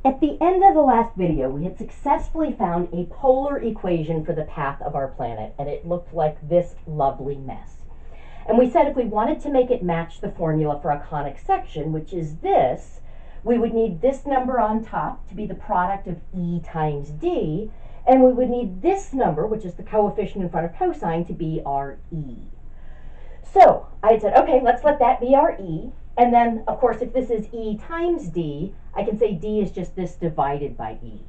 At the end of the last video, we had successfully found a polar equation for the path of our planet, and it looked like this lovely mess. And we said if we wanted to make it match the formula for a conic section, which is this, we would need this number on top to be the product of E times D, and we would need this number, which is the coefficient in front of cosine, to be our E. So I had said, okay, let's let that be our E. And then, of course, if this is E times D, I can say D is just this divided by E.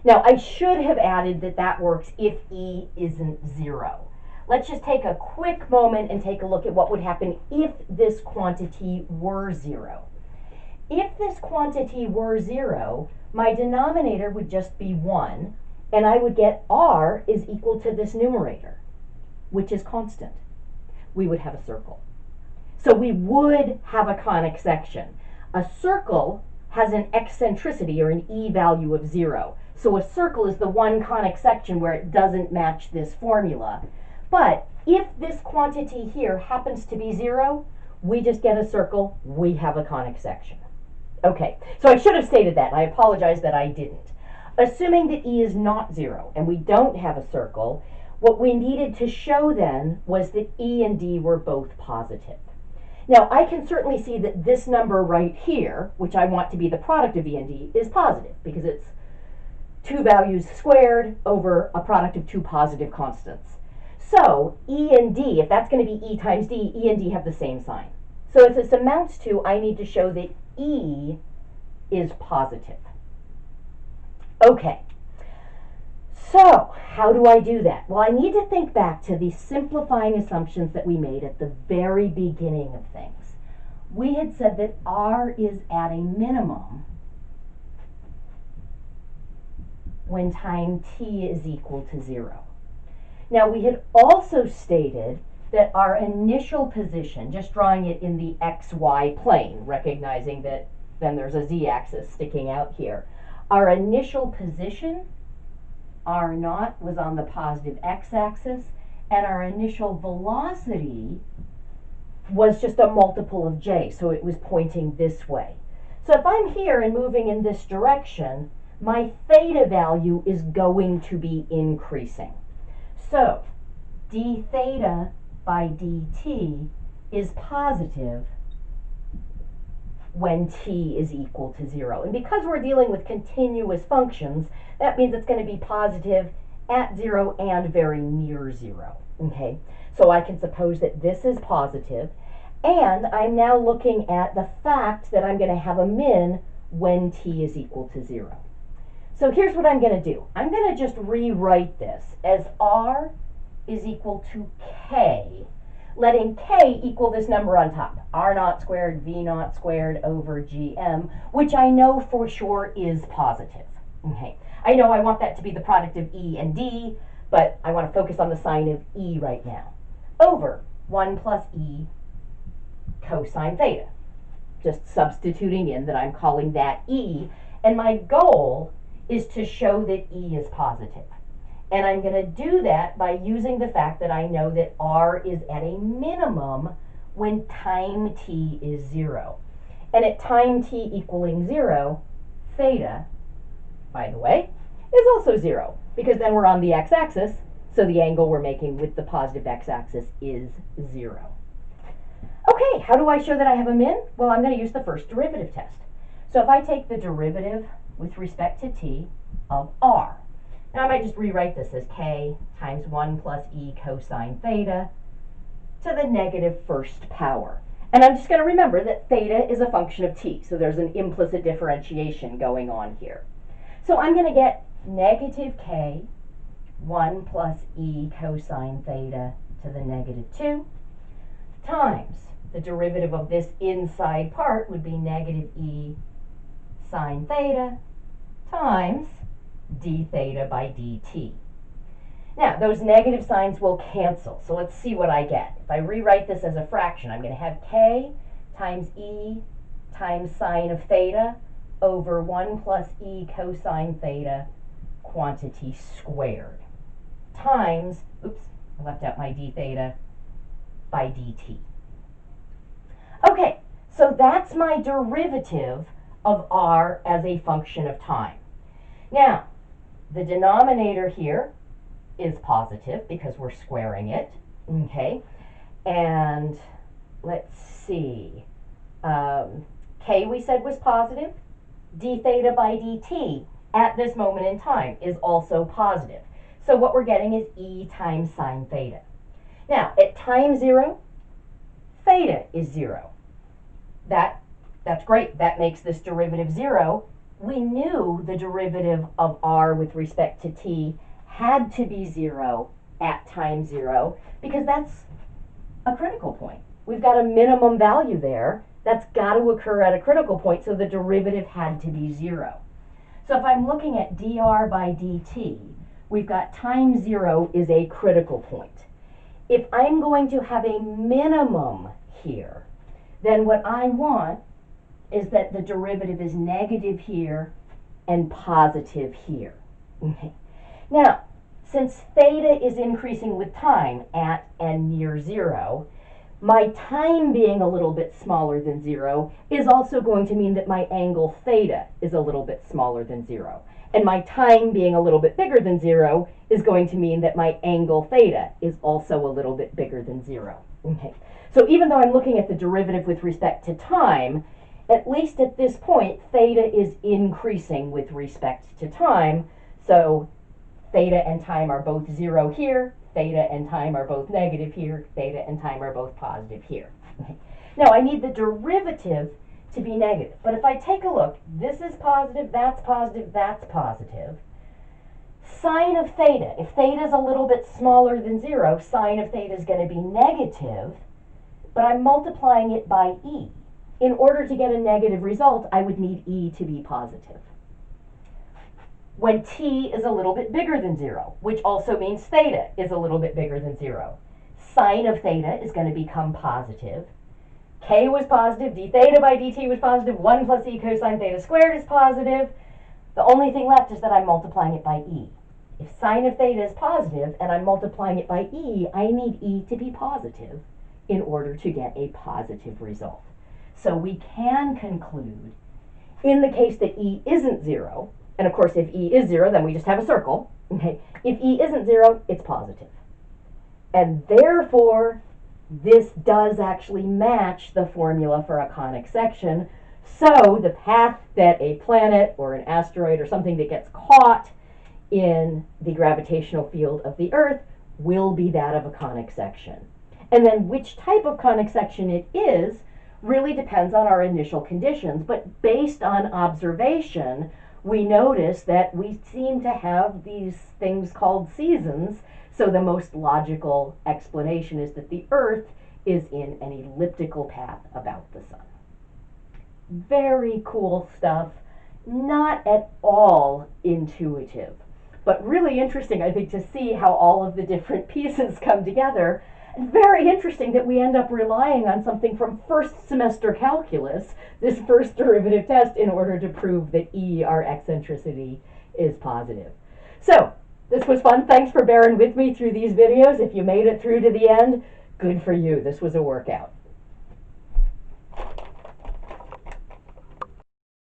Now, I should have added that that works if E isn't 0. Let's just take a quick moment and take a look at what would happen if this quantity were 0. If this quantity were 0, my denominator would just be 1, and I would get R is equal to this numerator, which is constant. We would have a circle. So we would have a conic section. A circle has an eccentricity or an E value of 0. So a circle is the one conic section where it doesn't match this formula. But if this quantity here happens to be 0, we just get a circle, we have a conic section. Okay, so I should have stated that. I apologize that I didn't. Assuming that E is not 0 and we don't have a circle, what we needed to show then was that E and D were both positive. Now, I can certainly see that this number right here, which I want to be the product of E and D, is positive because it's two values squared over a product of two positive constants. So E and D, if that's going to be E times D, E and D have the same sign. So if this amounts to, I need to show that E is positive. Okay. So, how do I do that? Well, I need to think back to the simplifying assumptions that we made at the very beginning of things. We had said that R is at a minimum when time t is equal to 0. Now, we had also stated that our initial position, just drawing it in the xy plane, recognizing that then there's a z-axis sticking out here, our initial position R naught was on the positive x-axis, and our initial velocity was just a multiple of j, so it was pointing this way. So if I'm here and moving in this direction, my theta value is going to be increasing. So d theta by dt is positive when t is equal to 0. And because we're dealing with continuous functions, that means it's going to be positive at 0 and very near 0. Okay, so I can suppose that this is positive, and I'm now looking at the fact that I'm going to have a min when t is equal to 0. So here's what I'm going to do. I'm going to just rewrite this as r is equal to k, letting k equal this number on top, r naught squared, v naught squared over gm, which I know for sure is positive. Okay, I know I want that to be the product of E and D, but I want to focus on the sign of E right now, over 1 plus E cosine theta. Just substituting in that I'm calling that E, and my goal is to show that E is positive. And I'm going to do that by using the fact that I know that R is at a minimum when time t is 0. And at time t equaling 0, theta, by the way, is also 0, because then we're on the x-axis, so the angle we're making with the positive x-axis is 0. Okay, how do I show that I have a min? Well, I'm going to use the first derivative test. So if I take the derivative with respect to t of r, now I might just rewrite this as k times 1 plus e cosine theta to the negative first power. And I'm just going to remember that theta is a function of t, so there's an implicit differentiation going on here. So I'm going to get negative k 1 plus e cosine theta to the negative 2 times the derivative of this inside part would be negative e sine theta times d theta by dt. Now, those negative signs will cancel, so let's see what I get. If I rewrite this as a fraction, I'm going to have k times e times sine of theta over 1 plus e cosine theta quantity squared times, oops, I left out my d theta, by dt. Okay, so that's my derivative of r as a function of time. Now, the denominator here is positive because we're squaring it, okay? And let's see, k we said was positive, d theta by dt at this moment in time is also positive. So what we're getting is e times sine theta. Now, at time 0, theta is 0. That's great. That makes this derivative 0. We knew the derivative of r with respect to t had to be 0 at time 0 because that's a critical point. We've got a minimum value there that's got to occur at a critical point, so the derivative had to be 0. So if I'm looking at dr by dt, we've got time 0 is a critical point. If I'm going to have a minimum here, then what I want is that the derivative is negative here and positive here. Okay. Now, since theta is increasing with time at and near 0, my time being a little bit smaller than 0 is also going to mean that my angle theta is a little bit smaller than 0. And my time being a little bit bigger than 0 is going to mean that my angle theta is also a little bit bigger than 0. Okay. So even though I'm looking at the derivative with respect to time, at least at this point, theta is increasing with respect to time. So theta and time are both 0 here, theta and time are both negative here, theta and time are both positive here. Okay. Now I need the derivative to be negative. But if I take a look, this is positive, that's positive, that's positive. Sine of theta, if theta is a little bit smaller than 0, sine of theta is going to be negative, but I'm multiplying it by e. In order to get a negative result, I would need e to be positive. When t is a little bit bigger than 0, which also means theta is a little bit bigger than 0, sine of theta is going to become positive. K was positive, d theta by dt was positive, 1 plus e cosine theta squared is positive. The only thing left is that I'm multiplying it by e. If sine of theta is positive and I'm multiplying it by e, I need e to be positive in order to get a positive result. So we can conclude, in the case that e isn't 0, and of course if e is 0, then we just have a circle. Okay? If e isn't 0, it's positive. And therefore, this does actually match the formula for a conic section. So the path that a planet or an asteroid or something that gets caught in the gravitational field of the Earth will be that of a conic section. And then which type of conic section it is really depends on our initial conditions. But based on observation, we notice that we seem to have these things called seasons. So the most logical explanation is that the Earth is in an elliptical path about the sun. Very cool stuff. Not at all intuitive, but really interesting, I think, to see how all of the different pieces come together. And very interesting that we end up relying on something from first semester calculus, this first derivative test, in order to prove that E, our eccentricity, is positive. So, this was fun. Thanks for bearing with me through these videos. If you made it through to the end, good for you. This was a workout.